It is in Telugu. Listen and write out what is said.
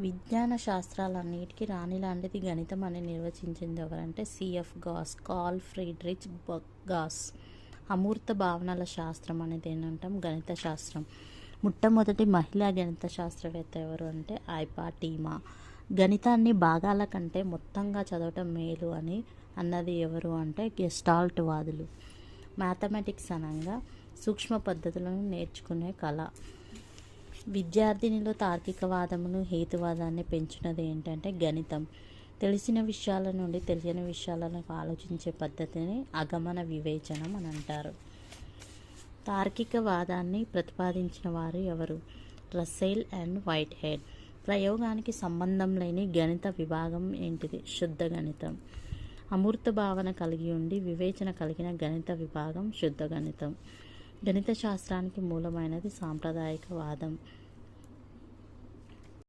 విజ్ఞాన శాస్త్రాలన్నిటికీ రాణి లాంటిది గణితం అని నిర్వచించింది ఎవరంటే C F Gauss, Carl Friedrich Gauss. అమూర్త భావనల శాస్త్రం అనేది ఏంటంటాం గణిత శాస్త్రం. మొట్టమొదటి మహిళా గణిత శాస్త్రవేత్త ఎవరు అంటే ఐపాటీమా. గణితాన్ని భాగాల కంటే మొత్తంగా చదవటం మేలు అని అన్నది ఎవరు అంటే గెస్టాల్ట్ వాదులు. మ్యాథమెటిక్స్ అనగా సూక్ష్మ పద్ధతులను నేర్చుకునే కళ. విద్యార్థినిలో తార్కికవాదమును, హేతువాదాన్ని పెంచున్నది ఏంటంటే గణితం. తెలిసిన విషయాల నుండి తెలియని విషయాలను ఆలోచించే పద్ధతిని అగమన వివేచనం అని అంటారు. తార్కికవాదాన్ని ప్రతిపాదించిన వారు ఎవరు? Russell and white head. ప్రయోగానికి సంబంధం లేని గణిత విభాగం ఏంటిది? శుద్ధ గణితం. అమూర్త భావన కలిగి ఉండి వివేచన కలిగిన గణిత విభాగం శుద్ధ గణితం. గణిత శాస్త్రానికి మూలమైనది సాంప్రదాయక వాదం.